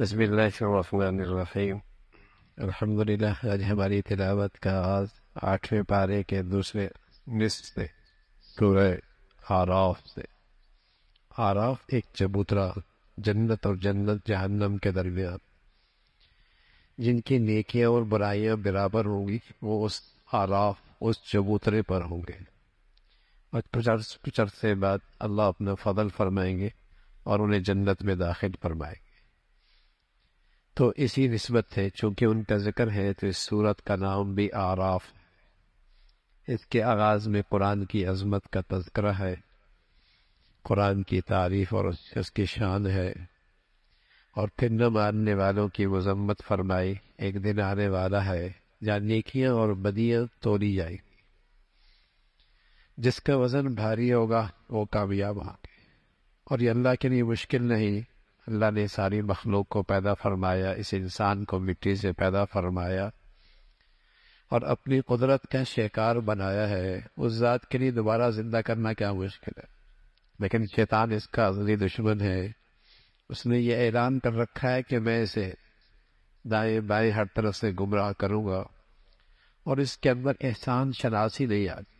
بسم اللہ الرحمن الرحیم۔ الحمدللہ، آج ہماری تلاوت کا آغاز 8ویں پارے کے دوسرے نصف سے، سورہ آراف سے۔ آراف ایک چبوترا، جنت اور جنت جہنم کے درمیان۔ جن کی نیکیاں اور برائیاں برابر ہوں گی وہ اس آراف، اس چبوترے پر ہوں گے، اور کچھ عرصے بعد اللہ اپنا فضل فرمائیں گے اور انہیں جنت میں داخل فرمائیں گے۔ تو اسی نسبت ہے، چونکہ ان کا ذکر ہے تو اس سورت کا نام بھی آراف ہے۔ اس کے آغاز میں قرآن کی عظمت کا تذکرہ ہے، قرآن کی تعریف اور اس کی شان ہے، اور پھر نہ ماننے والوں کی مذمت فرمائی۔ ایک دن آنے والا ہے جہاں نیکیاں اور بدیاں تولی جائیں گی، جس کا وزن بھاری ہوگا وہ کامیاب ہوں گے۔ اور یہ اللہ کے لیے مشکل نہیں۔ اللہ نے ساری مخلوق کو پیدا فرمایا، اس انسان کو مٹی سے پیدا فرمایا اور اپنی قدرت کا شکار بنایا ہے۔ اس ذات کے لیے دوبارہ زندہ کرنا کیا مشکل ہے، لیکن شیطان اس کا ازلی دشمن ہے۔ اس نے یہ اعلان کر رکھا ہے کہ میں اسے دائیں بائیں ہر طرف سے گمراہ کروں گا، اور اس کے اندر احسان شناسی نہیں آتی،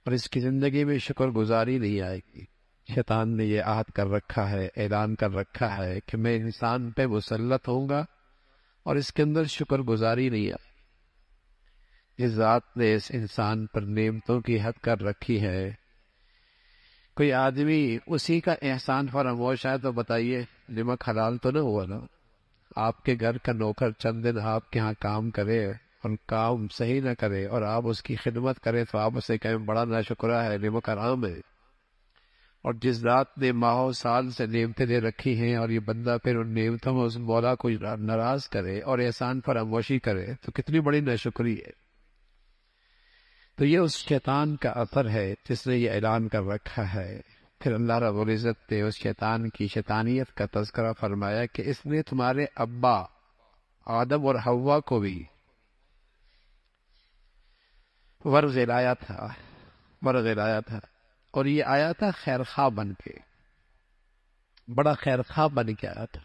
اور اس کی زندگی میں شکر گزاری نہیں آئے گی۔ شیطان نے یہ عہد کر رکھا ہے، اعلان کر رکھا ہے کہ میں انسان پہ مسلط ہوں گا اور اس کے اندر شکر گزاری نہیں آئے۔ جس ذات نے اس انسان پر نعمتوں کی حد کر رکھی ہے، کوئی آدمی اسی کا احسان فراموش ہے تو بتائیے نمک حلال تو نہ ہوا نا؟ آپ کے گھر کا نوکر چند دن آپ کے ہاں کام کرے اور کام صحیح نہ کرے اور آپ اس کی خدمت کریں تو آپ اسے کہیں بڑا ناشکرہ ہے، نمک حرام ہے۔ اور جس ذات نے ماہوں سال سے نعمتیں دے رکھی ہیں اور یہ بندہ پھر ان نعمتوں میں اس مولا کو ناراض کرے اور احسان فراموشی کرے تو کتنی بڑی ناشکری ہے۔ تو یہ اس شیطان کا اثر ہے جس نے یہ اعلان کر رکھا ہے۔ پھر اللہ رب العزت نے اس شیطان کی شیطانیت کا تذکرہ فرمایا کہ اس نے تمہارے ابا آدم اور حوا کو بھی ورغ لایا تھا، اور یہ آیا تھا خیر خواہ بن کے، بڑا خیر خواہ بن کے آیا تھا۔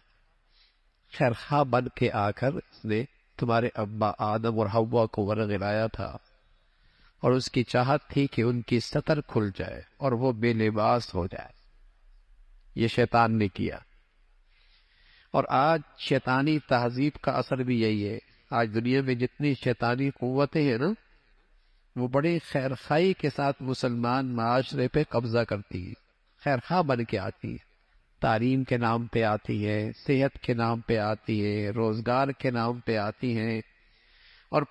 خیر خواہ بن کے آ کر اس نے تمہارے ابا آدم اور حوا کو ورغ لایا تھا، اور اس کی چاہت تھی کہ ان کی ستر کھل جائے اور وہ بے لباس ہو جائے۔ یہ شیطان نے کیا، اور آج شیطانی تہذیب کا اثر بھی یہی ہے۔ آج دنیا میں جتنی شیطانی قوتیں ہیں نا، وہ بڑے خیر خواہی کے ساتھ مسلمان معاشرے پہ قبضہ کرتی ہیں، خیر خواہ بن کے آتی ہیں، تعلیم کے نام پہ آتی ہے، صحت کے نام پہ آتی ہے، روزگار کے نام پہ آتی ہیں، اور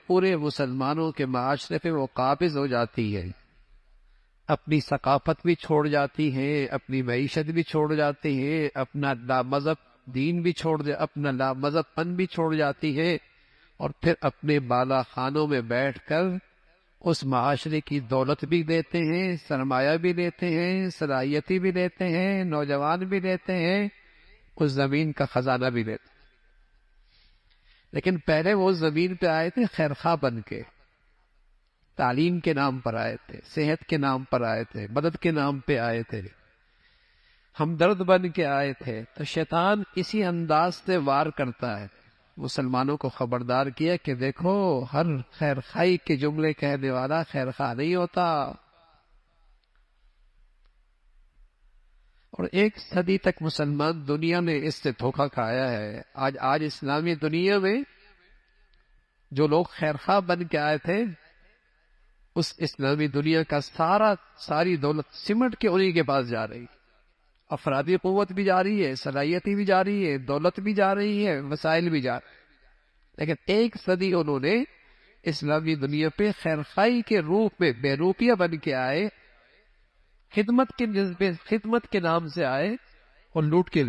پورے مسلمانوں کے معاشرے پہ وہ قابض ہو جاتی ہے۔ اپنی ثقافت بھی چھوڑ جاتی ہیں، اپنی معیشت بھی چھوڑ جاتی ہیں، اپنا لامذہب دین بھی اپنا لامذہب پن بھی چھوڑ جاتی ہے، اور پھر اپنے بالا خانوں میں بیٹھ کر اس معاشرے کی دولت بھی لیتے ہیں، سرمایہ بھی لیتے ہیں، صلاحیتی بھی لیتے ہیں، نوجوان بھی لیتے ہیں، اس زمین کا خزانہ بھی لیتے ہیں۔ لیکن پہلے وہ زمین پہ آئے تھے خیر خواہ بن کے، تعلیم کے نام پر آئے تھے، صحت کے نام پر آئے تھے، مدد کے نام پہ آئے تھے، ہمدرد بن کے آئے تھے۔ تو شیطان اسی انداز سے وار کرتا ہے۔ مسلمانوں کو خبردار کیا کہ دیکھو، ہر خیر خواہی کے جملے کہنے والا خیر خواہ نہیں ہوتا۔ اور 1 صدی تک مسلمان دنیا میں اس سے دھوکہ کھایا ہے۔ آج اسلامی دنیا میں جو لوگ خیر خواہ بن کے آئے تھے، اس اسلامی دنیا کا ساری دولت سمٹ کے انہی کے پاس جا رہی ہے۔ افرادی قوت بھی جا رہی ہے، صلاحیتی بھی جا رہی ہے، دولت بھی جا رہی ہے، وسائل بھی جا رہے ہیں، لیکن 1 صدی انہوں نے اسلامی دنیا پہ خیر خواہی کے روپ میں بے روپیہ بن کے آئے، خدمت کے نام سے آئے اور لوٹ کے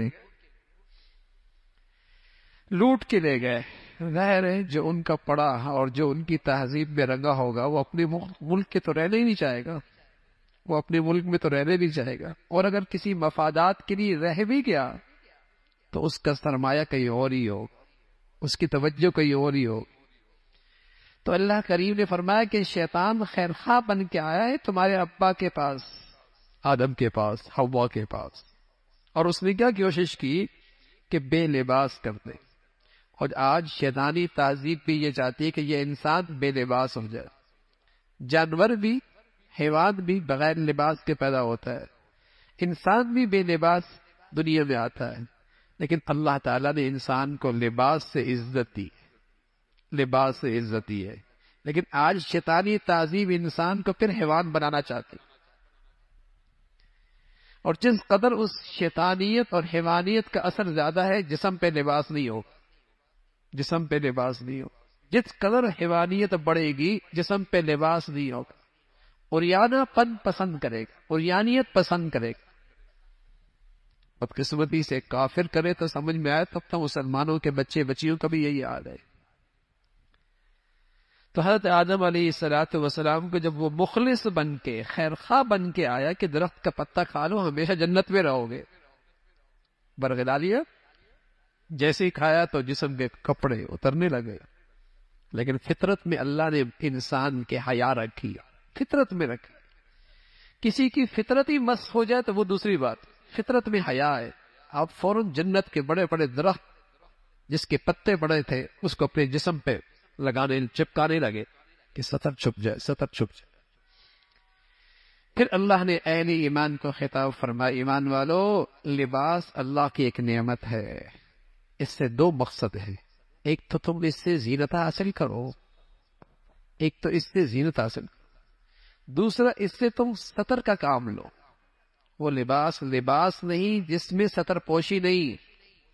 لے گئے۔ ظاہر ہے جو ان کا پڑا اور جو ان کی تہذیب میں رنگا ہوگا وہ اپنے ملک کے تو رہنے ہی نہیں چاہے گا، وہ اپنے ملک میں تو رہنے نہیں چاہے گا، اور اگر کسی مفادات کے لیے رہ بھی گیا تو اس کا سرمایہ کہیں اور ہی ہو، اس کی توجہ کہیں اور ہی ہو۔ تو اللہ کریم نے فرمایا کہ شیطان خیر خواہ بن کے آیا ہے تمہارے ابا کے پاس، آدم کے پاس، حوا کے پاس، اور اس نے کیا کوشش کی کہ بے لباس کر دے، اور آج شیطانی تہذیب بھی یہ چاہتی ہے کہ یہ انسان بے لباس ہو جائے۔ جانور بھی، حیوان بھی بغیر لباس کے پیدا ہوتا ہے، انسان بھی بے لباس دنیا میں آتا ہے، لیکن اللہ تعالیٰ نے انسان کو لباس سے عزت دی، لباس سے عزت دی ہے۔ لیکن آج شیطانی تہذیب انسان کو پھر حیوان بنانا چاہتی، اور جس قدر اس شیطانیت اور حیوانیت کا اثر زیادہ ہے، جسم پہ لباس نہیں ہو، جسم پہ لباس نہیں ہو۔ جس قدر حیوانیت بڑھے گی، جسم پہ لباس نہیں ہوگا، عریانہ پن پسند کرے گا، عریانیت پسند کرے گا۔ بدقسمتی سے کافر کرے تو سمجھ میں آئے، تب تو مسلمانوں کے بچے بچیوں کا بھی یہی حال ہے۔ تو حضرت آدم علیہ السلام کو جب وہ مخلص بن کے، خیر خواہ بن کے آیا کہ درخت کا پتا کھا لو ہمیشہ جنت میں رہو گے، برگلا لیا، جیسے ہی کھایا تو جسم کے کپڑے اترنے لگے۔ لیکن فطرت میں اللہ نے انسان کے حیا رکھی، فطرت میں رکھی۔ کسی کی فطرت ہی مست ہو جائے تو وہ دوسری بات، فطرت میں حیا ہے، آپ فوراً جنت کے بڑے بڑے درخت جس کے پتے بڑے تھے اس کو اپنے جسم پہ لگانے، چپکانے لگے کہ سطر چھپ جائے، سطر چھپ جائے۔ پھر اللہ نے اہل ایمان کو خطاب فرمایا، ایمان والو، لباس اللہ کی ایک نعمت ہے، اس سے دو مقصد ہیں، ایک تو تم اس سے زینت حاصل کرو، ایک تو اس سے زینت حاصل کرو، دوسرا اس سے تم سطر کا کام لو۔ وہ لباس لباس نہیں جس میں سطر پوشی نہیں،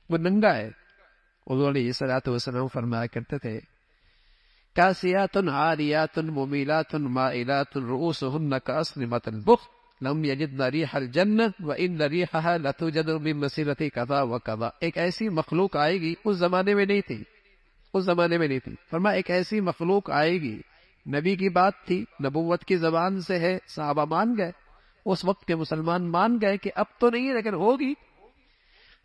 وہ ننگا ہے۔ حضور علیہ الصلوۃ والسلام فرمایا کرتے تھے، کاسیات عاریات ممیلات مائلات رؤوسهن کاسنمۃ البخت لم یجدن ریح الجنہ وان ریحها لتوجد من مسیرۃ کذا وکذا۔ ایک ایسی مخلوق آئے گی، اس زمانے میں نہیں تھی، اس زمانے میں نہیں تھی، فرمایا ایک ایسی مخلوق آئے گی، نبی کی بات تھی، نبوت کی زبان سے ہے، صحابہ مان گئے، اس وقت کے مسلمان مان گئے کہ اب تو نہیں لیکن ہوگی۔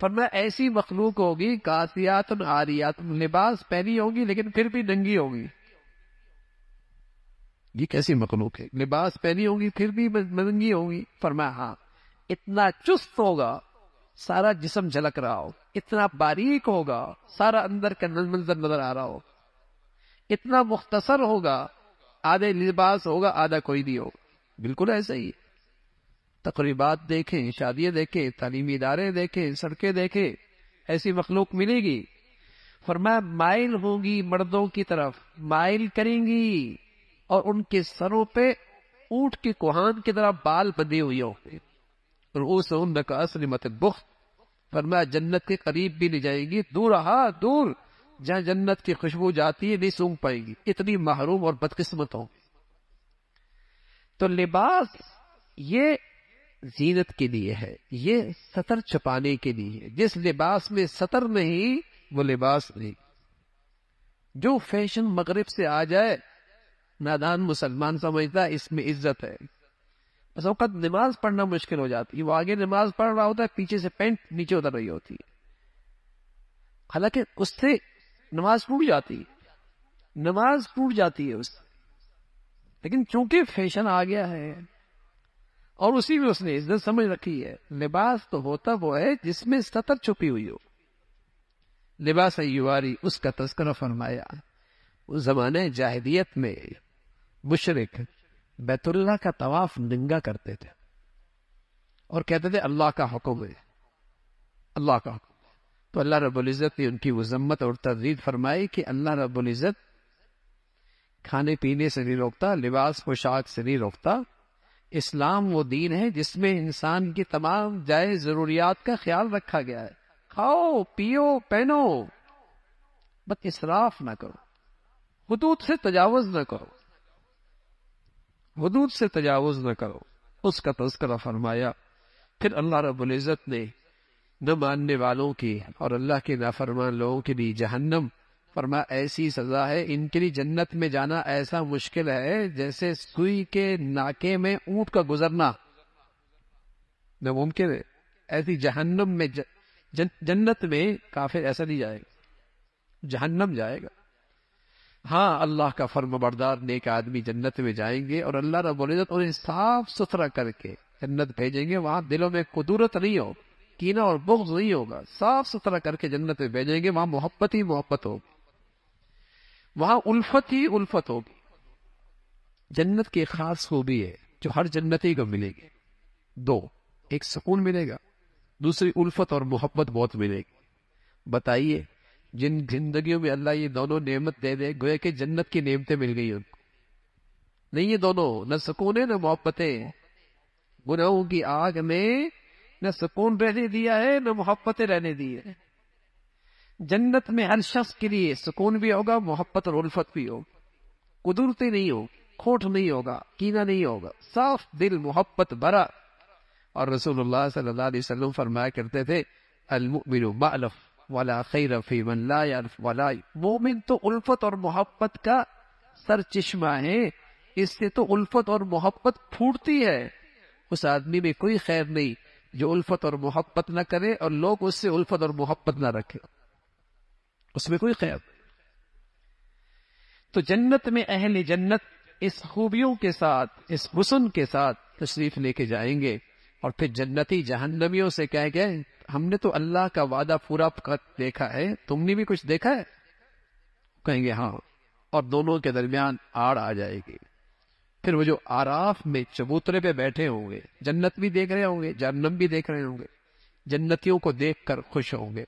فرمایا ایسی مخلوق ہوگی، کاسیات عاریات، لباس پہنی ہوگی لیکن پھر بھی ننگی ہوگی۔ یہ کیسی مخلوق ہے، لباس پہنی ہوگی پھر بھی ننگی ہوگی؟ فرمایا ہاں، اتنا چست ہوگا سارا جسم جھلک رہا ہو، اتنا باریک ہوگا سارا اندر کا منظر نظر آ رہا ہو، اتنا مختصر ہوگا، آدھے لباس ہوگا آدھا کوئی نہیں ہوگا۔ بالکل ایسا ہی ہے، تقریبات دیکھیں، شادیاں دیکھیں، تعلیمی ادارے دیکھیں، سڑکیں دیکھیں، ایسی مخلوق ملے گی۔ فرمایا مائل ہوگی مردوں کی طرف، مائل کریں گی، اور ان کے سروں پہ اونٹ کے کوہان کی طرح بال بندھے ہوئے ہوں گے، رؤوسہن کاسنمۃ البخت۔ فرمایا جنت کے قریب بھی نہیں جائیں گی، دور دور جہاں جنت کی خوشبو جاتی ہے نہیں سونگھ پائیں گی، اتنی محروم اور بدقسمت ہوں۔ تو لباس یہ زینت کے لیے ہے، یہ سطر چھپانے کے لیے ہے۔ جس لباس میں سطر نہیں وہ لباس نہیں۔ جو فیشن مغرب سے آ جائے، نادان مسلمان سمجھتا ہے اس میں عزت ہے، بس اوقات نماز پڑھنا مشکل ہو جاتی ہے، وہ آگے نماز پڑھ رہا ہوتا ہے، پیچھے سے پینٹ نیچے اتر رہی ہوتی ہے، حالانکہ اس سے نماز ٹوٹ جاتی ہے، نماز ٹوٹ جاتی ہے اس سے، لیکن چونکہ فیشن آ گیا ہے اور اسی میں اس نے عزت سمجھ رکھی ہے۔ لباس تو ہوتا وہ ہے جس میں سطر چھپی ہوئی ہو، لباس یواری، اس کا تذکرہ فرمایا۔ اس زمانے جاہلیت میں مشرک بیت اللہ کا طواف ننگا کرتے تھے اور کہتے تھے اللہ کا حکم ہے، اللہ کا حکم۔ تو اللہ رب العزت نے ان کی مذمت اور تردید فرمائی کہ اللہ رب العزت کھانے پینے سے نہیں روکتا، لباس پوشاک سے نہیں روکتا۔ اسلام وہ دین ہے جس میں انسان کی تمام جائز ضروریات کا خیال رکھا گیا ہے، کھاؤ پیو پہنو، بس اسراف نہ کرو، حدود سے تجاوز نہ کرو، حدود سے تجاوز نہ کرو، اس کا تذکرہ فرمایا۔ پھر اللہ رب العزت نے نہ ماننے والوں کی اور اللہ کے نافرمان لوگوں کے لیے جہنم، فرمایا ایسی سزا ہے، ان کے لیے جنت میں جانا ایسا مشکل ہے جیسے سوئی کے ناکے میں اونٹ کا گزرنا ناممکن ہے۔ ایسی جہنم میں جنت میں کافر ایسا نہیں جائے گا، جہنم جائے گا۔ ہاں اللہ کا فرم بردار نیک آدمی جنت میں جائیں گے، اور اللہ رب العزت انہیں صاف ستھرا کر کے جنت بھیجیں گے، وہاں دلوں میں قدورت نہیں ہو کینہ اور بغض نہیں ہوگا، صاف ستھرا کر کے جنت میں بھیجیں گے. وہاں محبت ہی محبت ہوگی، وہاں الفت ہی الفت ہوگی. جنت کی ایک خاص خوبی ہے جو ہر جنتی کو ملے گی، دو، ایک سکون ملے گا، دوسری الفت اور محبت بہت ملے گی. بتائیے جن زندگیوں میں اللہ یہ دونوں نعمت دے دے، گویا کہ جنت کی نعمتیں مل گئی ان کو. نہیں یہ دونوں، نہ سکون ہے نہ محبتیں. گناہوں کی آگ میں نہ سکون رہنے دیا ہے نہ محبتیں رہنے دی ہے. جنت میں ہر شخص کے لیے سکون بھی ہوگا، محبت اور الفت بھی ہوگی. قدرتی نہیں ہوگی، کھوٹ نہیں ہوگا، کینہ نہیں ہوگا، صاف دل، محبت بھرا. اور رسول اللہ صلی اللہ علیہ وسلم فرمایا کرتے تھے المؤمن مألف ولا خیر فی من لا یعرف ولا. مومن تو الفت اور محبت کا سر چشمہ ہے، اس سے تو الفت اور محبت پھوٹتی ہے. اس آدمی میں کوئی خیر نہیں جو الفت اور محبت نہ کرے اور لوگ اس سے الفت اور محبت نہ رکھے، اس میں کوئی خیر. تو جنت میں اہل جنت اس خوبیوں کے ساتھ، اس حسن کے ساتھ تشریف لے کے جائیں گے. اور پھر جنتی جہنمیوں سے کہہ گئے ہم نے تو اللہ کا وعدہ پورا دیکھا ہے، تم نے بھی کچھ دیکھا ہے؟ کہیں گے ہاں. اور دونوں کے درمیان آڑ آ جائے گی. پھر وہ جو آراف میں چبوترے پہ بیٹھے ہوں گے، جنت بھی دیکھ رہے ہوں گے، جہنم بھی دیکھ رہے ہوں گے، جنتیوں کو دیکھ کر خوش ہوں گے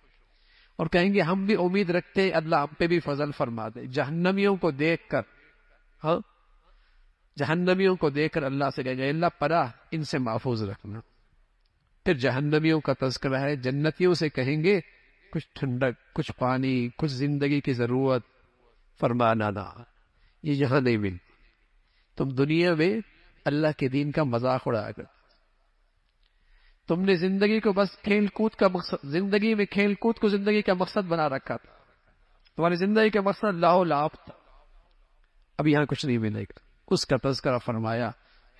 اور کہیں گے ہم بھی امید رکھتے اللہ ہم پہ بھی فضل فرما دے. جہنمیوں کو دیکھ کر، ہاں جہنمیوں کو دیکھ کر اللہ سے کہیں گے اللہ پناہ ان سے محفوظ رکھنا. پھر جہنمیوں کا تذکرہ ہے، جنتیوں سے کہیں گے کچھ ٹھنڈک، کچھ پانی، کچھ زندگی کی ضرورت. فرمانا نہ، یہ یہاں نہیں ملتی. تم دنیا میں اللہ کے دین کا مذاق اڑایا کر، تم نے زندگی کو بس کھیل کود کا مقصد، زندگی میں کھیل کود کو زندگی کا مقصد بنا رکھا تھا. تمہاری زندگی کا مقصد لاہو لعب تھا. اب یہاں کچھ نہیں ملے گا. اس کا تذکرہ فرمایا.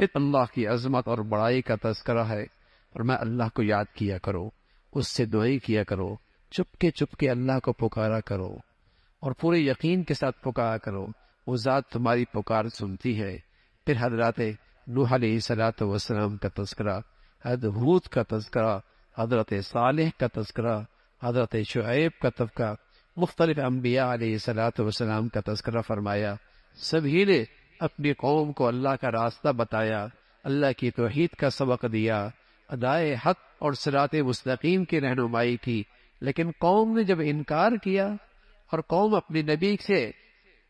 پھر اللہ کی عظمت اور بڑائی کا تذکرہ ہے، اور میں اللہ کو یاد کیا کرو، اس سے دعائیں کیا کرو، چپ کے اللہ کو پکارا کرو اور پورے یقین کے ساتھ پکارا کرو. وہ ذات تمہاری پکار سنتی ہے. پھر حضرات نوح علیہ الصلوۃ والسلام کا تذکرہ، حضرت ہود کا تذکرہ، حضرت صالح کا تذکرہ، حضرت شعیب کا تذکرہ، مختلف انبیاء علیہ الصلوۃ والسلام کا تذکرہ فرمایا. سبھی نے اپنی قوم کو اللہ کا راستہ بتایا، اللہ کی توحید کا سبق دیا، ادائے حق اور صراط مستقیم کی رہنمائی کی. لیکن قوم نے جب انکار کیا اور قوم اپنے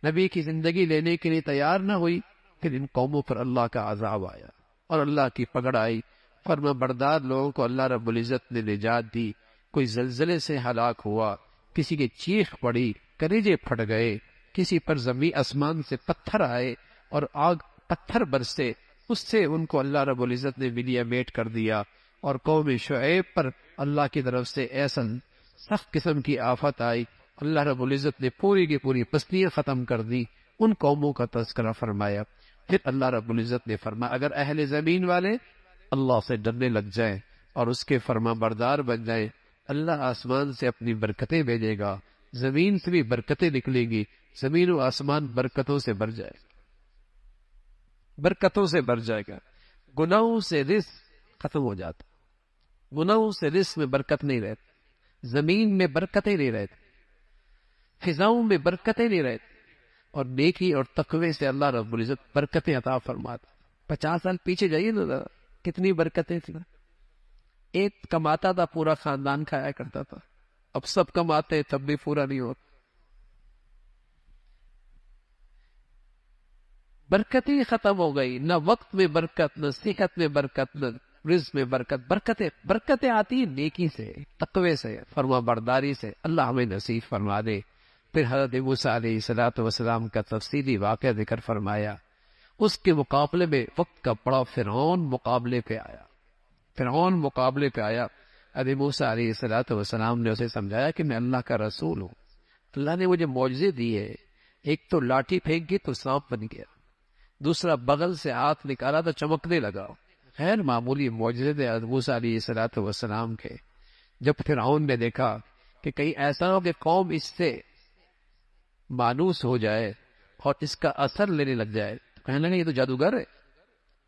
نبی کی زندگی لینے کے لیے تیار نہ ہوئی، پھر ان قوموں پر اللہ کا عذاب آیا اور اللہ کی پکڑ آئی. فرما بردار لوگوں کو اللہ رب العزت نے نجات دی. کوئی زلزلے سے ہلاک ہوا، کسی کی چیخ پڑی، کلیجے پھٹ گئے، کسی پر زمین آسمان سے پتھر آئے اور آگ پتھر برسے، اس سے ان کو اللہ رب العزت نے ملیا میٹ کر دیا. اور قوم شعیب پر اللہ کی طرف سے ایسا سخت قسم کی آفت آئی، اللہ رب العزت نے پوری کی پوری بستیاں ختم کر دی. ان قوموں کا تذکرہ فرمایا. پھر اللہ رب العزت نے فرمایا اگر اہل زمین والے اللہ سے ڈرنے لگ جائیں اور اس کے فرما بردار بن جائیں، اللہ آسمان سے اپنی برکتیں بھیجے گا، زمین سے بھی برکتیں نکلیں گی، زمین و آسمان برکتوں سے بھر جائے گا، برکتوں سے بھر جائے گا. گناہوں سے رزق ختم ہو جاتا، گناہوں سے رزق میں برکت نہیں رہتی، زمین میں برکتیں نہیں رہتی، فضاؤں میں برکتیں نہیں رہتی. اور نیکی اور تقوی سے اللہ رب العزت برکتیں عطا فرماتا. 50 سال پیچھے جائیے نا ذرا، کتنی برکتیں تھیں. ایک کماتا تھا، پورا خاندان کھایا کرتا تھا. اب سب کماتے تب بھی پورا نہیں ہوتا. برکتیں ختم ہو گئی، نہ وقت میں برکت، نہ صحت میں برکت، نہ رزق میں برکت. برکتیں آتی ہیں نیکی سے، تقوی سے، فرما برداری سے. اللہ ہمیں نصیب فرما دے. پھر حضرت موسیٰ علیہ الصلوۃ والسلام کا تفصیلی واقعہ ذکر فرمایا. اس کے مقابلے میں وقت کا بڑا فرعون مقابلے پہ آیا. حضرت موسیٰ علیہ الصلوۃ والسلام نے اسے سمجھایا کہ میں اللہ کا رسول ہوں، اللہ نے مجھے معجزے دیے. ایک تو لاٹھی پھینک تو سانپ بن گیا، دوسرا بغل سے ہاتھ نکالا تو چمکنے لگا. غیر معمولی معجزے تھے حضرت موسیٰ علیہ الصلوۃ والسلام کے. جب فرعون نے دیکھا کہ کہیں ایسا ہو کہ قوم اس سے مانوس ہو جائے اور اس کا اثر لینے لگ جائے، تو کہنے لگا یہ تو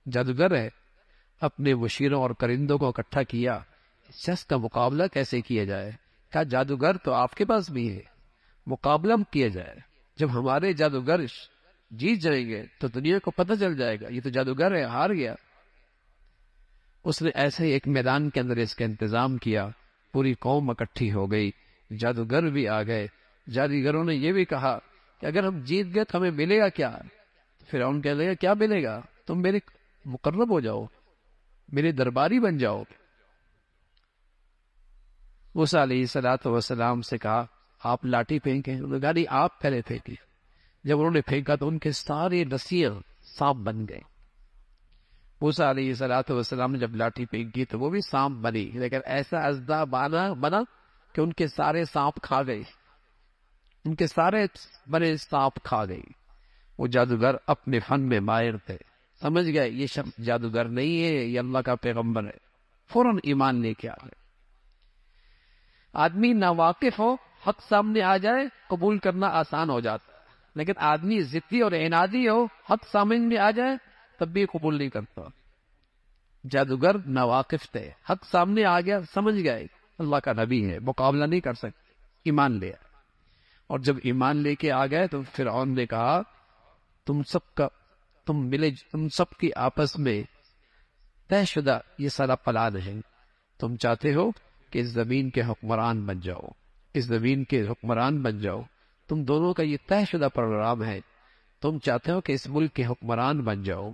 جادوگر ہے. اپنے مشیروں اور کرندوں کو اکٹھا کیا، شخص کا مقابلہ کیسے کیا جائے؟ کہا جادوگر تو آپ کے پاس بھی ہے، مقابلہ کیا جائے، جب ہمارے جادوگر جیت جائیں گے تو دنیا کو پتہ چل جائے گا یہ تو جادوگر ہے، ہار گیا۔ اس نے ایسے ہی ایک میدان کے اندر اس کا انتظام کیا، پوری قوم اکٹھی ہو گئی، جادوگر بھی آ گئے۔ جادوگروں نے یہ بھی کہا کہ اگر ہم جیت گئے تو ہمیں ملے گا کیا؟ فرعون کہنے لگا کیا ملے گا؟ تم میرے مقرب ہو جاؤ، میرے درباری بن جاؤ۔ موسیٰ علیہ الصلوۃ والسلام سے کہا آپ لاٹھی پھینکیں، انہوں نے کہا نہیں آپ پہلے پھینکیں۔ جب انہوں نے پھینکا تو ان کے سارے رسیاں سانپ بن گئے۔ موسیٰ علیہ الصلوۃ والسلام نے جب لاٹھی پھینکی تو وہ بھی سانپ بنی، لیکن ایسا اژدہا بنا کہ ان کے سارے سانپ کھا گئی، ان کے سارے بڑے سانپ کھا گئی۔ وہ جادوگر اپنے فن میں ماہر تھے، سمجھ گئے یہ شخص جادوگر نہیں ہے، یہ اللہ کا پیغمبر ہے، فوراً ایمان لے کے آ گئے۔ آدمی ناواقف ہو، حق سامنے آ جائے، قبول کرنا آسان ہو جاتا ہے، لیکن آدمی ضدی اور عنادی ہو، حق سامنے آ جائے تب بھی قبول نہیں کرتا۔ جادوگر ناواقف تھے، حق سامنے آ گیا، سمجھ گئے اللہ کا نبی ہے، مقابلہ نہیں کر سکتے، ایمان لے آئے۔ اور جب ایمان لے کے آ گئے تو فرعون نے کہا تم سب کی آپس میں طے شدہ یہ سارا پلان ہے، تم چاہتے ہو کہ اس زمین کے حکمران بن جاؤ، اس زمین کے حکمران بن جاؤ، تم دونوں کا یہ طے شدہ پروگرام ہے، تم چاہتے ہو کہ اس ملک کے حکمران بن جاؤ،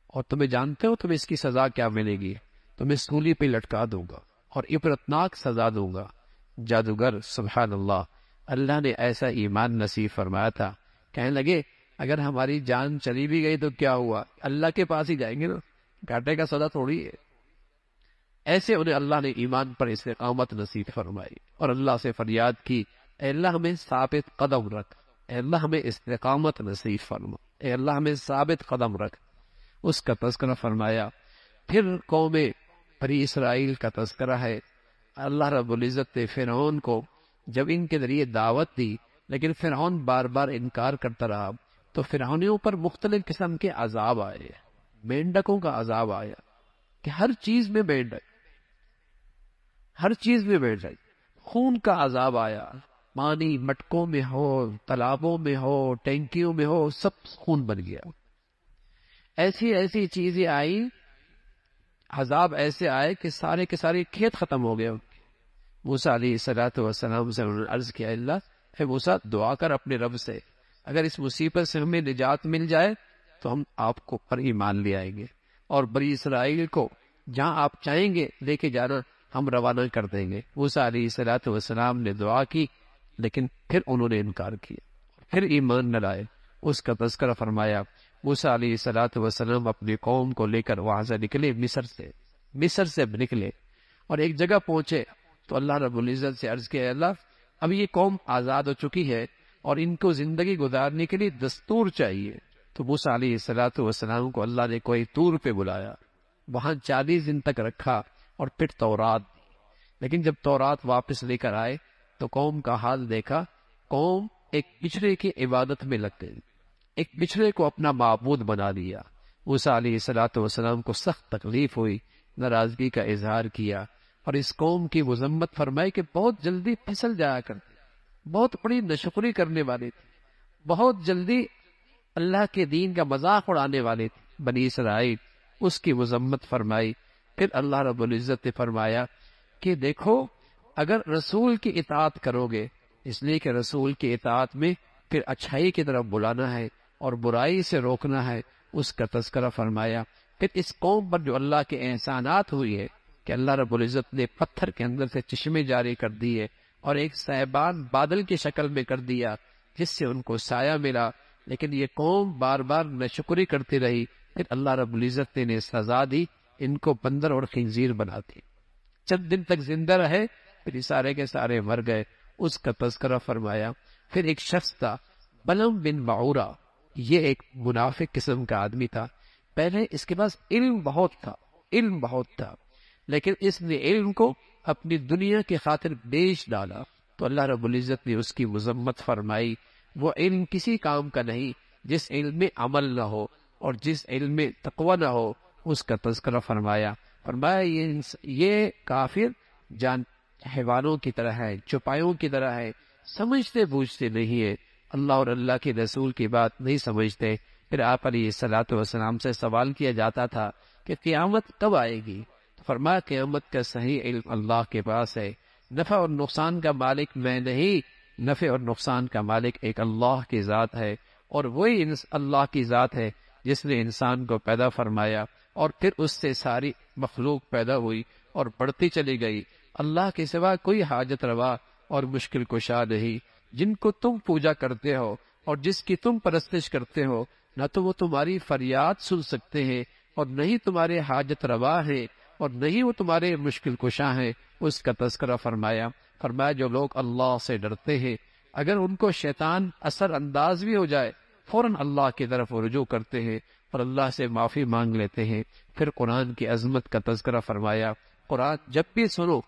اور تمہیں جانتے ہو تمہیں اس کی سزا کیا ملے گی، تمہیں سولی پہ لٹکا دوں گا اور عبرتناک سزا دوں گا۔ جادوگر سبحان اللہ، اللہ نے ایسا ایمان نصیب فرمایا تھا، کہنے لگے اگر ہماری جان چلی بھی گئی تو کیا ہوا، اللہ کے پاس ہی جائیں گے نا، گھاٹے کا سودا تھوڑی ہے۔ ایسے انہیں اللہ نے ایمان پر استقامت نصیب فرمائی اور اللہ سے فریاد کی اے اللہ ہمیں ثابت قدم رکھ، اے اللہ ہمیں استقامت نصیب فرما، اے اللہ ہمیں ثابت قدم رکھ۔ اس کا تذکرہ فرمایا۔ پھر قوم بنی اسرائیل کا تذکرہ ہے۔ اللہ رب العزت نے فرعون کو جب ان کے ذریعے دعوت دی، لیکن فرعون بار بار انکار کرتا رہا، تو فرعونیوں پر مختلف قسم کے عذاب آئے، مینڈکوں کا عذاب آیا کہ ہر چیز میں مینڈک، ہر چیز میں مینڈک، خون کا عذاب آیا، پانی مٹکوں میں ہو، تالابوں میں ہو، ٹینکیوں میں ہو، سب خون بن گیا۔ ایسی ایسی چیزیں آئی، عذاب ایسے آئے کہ سارے کے سارے کھیت ختم ہو گئے۔ موسیٰ علیہ الصلوۃ والسلام سے انہوں نے عرض کیا اللہ اے موسیٰ دعا کر اپنے رب سے، اگر اس مصیبت سے ہمیں نجات مل جائے تو ہم آپ کو پر ایمان لے آئیں گے، اور بنی اسرائیل کو جہاں آپ چاہیں گے لے کے جانا ہم روانہ کر دیں گے۔ موسیٰ علیہ الصلوۃ والسلام نے دعا کی، لیکن پھر انہوں نے انکار کیا، پھر ایمان نہ لائے۔ اس کا تذکرہ فرمایا موسیٰ علیہ الصلوۃ والسلام اپنی قوم کو لے کر وہاں سے نکلے، مصر سے نکلے، اور ایک جگہ پہنچے تو اللہ رب العزت سے عرض کیا اللہ اب یہ قوم آزاد ہو چکی ہے اور ان کو زندگی گزارنے کے لیے دستور چاہیے۔ تو موسیٰ علیہ الصلوۃ والسلام کو اللہ نے کوئی طور پہ بلایا، وہاں 40 دن تک رکھا اور پھر تورات دی۔ لیکن جب تورات واپس لے کر آئے تو قوم کا حال دیکھا، قوم ایک بچھڑے کی عبادت میں لگ گئی، ایک بچھڑے کو اپنا معبود بنا لیا۔ موسیٰ علیہ الصلوۃ والسلام کو سخت تکلیف ہوئی، ناراضگی کا اظہار کیا، اور اس قوم کی مذمت فرمائی کہ بہت جلدی پھسل جایا کرتے، بہت بڑی ناشکری کرنے والے تھے، بہت جلدی اللہ کے دین کا مذاق اڑانے والے تھے بنی اسرائیل۔ اس کی مذمت فرمائی۔ پھر اللہ رب العزت نے فرمایا کہ دیکھو اگر رسول کی اطاعت کرو گے، اس لیے کہ رسول کی اطاعت میں پھر اچھائی کی طرف بلانا ہے اور برائی سے روکنا ہے، اس کا تذکرہ فرمایا۔ پھر اس قوم پر جو اللہ کے احسانات ہوئی ہے کہ اللہ رب العزت نے پتھر کے اندر سے چشمے جاری کر دیے اور ایک صاحبان بادل کی شکل میں کر دیا جس سے ان کو سایہ ملا، لیکن یہ قوم بار بار ناشکری کرتی رہی، پھر اللہ رب العزت نے سزا دی، ان کو بندر اور خنزیر بنا دی۔ چند دن تک زندہ رہے، پھر یہ سارے کے سارے مر گئے، اس کا تذکرہ فرمایا۔ پھر ایک شخص تھا بلم بن بعورہ، یہ ایک منافق قسم کا آدمی تھا۔ پہلے اس کے پاس علم بہت تھا، لیکن اس نے علم کو اپنی دنیا کی خاطر بیچ ڈالا، تو اللہ رب العزت نے اس کی مذمت فرمائی۔ وہ علم کسی کام کا نہیں جس علم میں عمل نہ ہو اور جس علم میں تقوی نہ ہو، اس کا تذکرہ فرمایا۔ یہ کافر جان حیوانوں کی طرح ہے، چوپایوں کی طرح ہے، سمجھتے بوجھتے نہیں ہے، اللہ اور اللہ کے رسول کی بات نہیں سمجھتے۔ پھر آپ علیہ الصلوۃ والسلام سے سوال کیا جاتا تھا کہ قیامت کب آئے گی؟ تو فرمایا قیامت کا صحیح علم اللہ کے پاس ہے، نفع اور نقصان کا مالک میں نہیں، نفع اور نقصان کا مالک ایک اللہ کی ذات ہے، اور وہی اللہ کی ذات ہے جس نے انسان کو پیدا فرمایا اور پھر اس سے ساری مخلوق پیدا ہوئی اور بڑھتی چلی گئی۔ اللہ کے سوا کوئی حاجت روا اور مشکل کشا نہیں۔ جن کو تم پوجا کرتے ہو اور جس کی تم پرستش کرتے ہو، نہ تو وہ تمہاری فریاد سن سکتے ہیں اور نہ ہی تمہارے حاجت روا ہیں اور نہ ہی وہ تمہارے مشکل کشا ہیں۔ اس کا تذکرہ فرمایا جو لوگ اللہ سے ڈرتے ہیں، اگر ان کو شیطان اثر انداز بھی ہو جائے، فوراً اللہ کی طرف رجوع کرتے ہیں اور اللہ سے معافی مانگ لیتے ہیں۔ پھر قرآن کی عظمت کا تذکرہ فرمایا، قرآن جب بھی سنو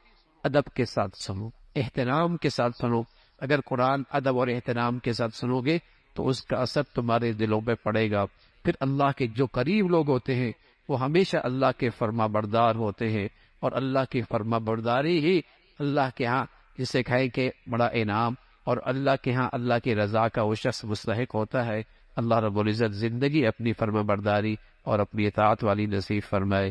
ادب کے ساتھ سنو، احترام کے ساتھ سنو۔ اگر قرآن ادب اور احترام کے ساتھ سنو گے تو اس کا اثر تمہارے دلوں پہ پڑے گا۔ پھر اللہ کے جو قریب لوگ ہوتے ہیں وہ ہمیشہ اللہ کے فرما بردار ہوتے ہیں، اور اللہ کی فرما برداری ہی اللہ کے ہاں جسے کہیں کہ بڑا انعام، اور اللہ کے ہاں اللہ کی رضا کا وہ شخص مستحق ہوتا ہے۔ اللہ رب العزت زندگی اپنی فرما برداری اور اپنی اطاعت والی نصیب فرمائے۔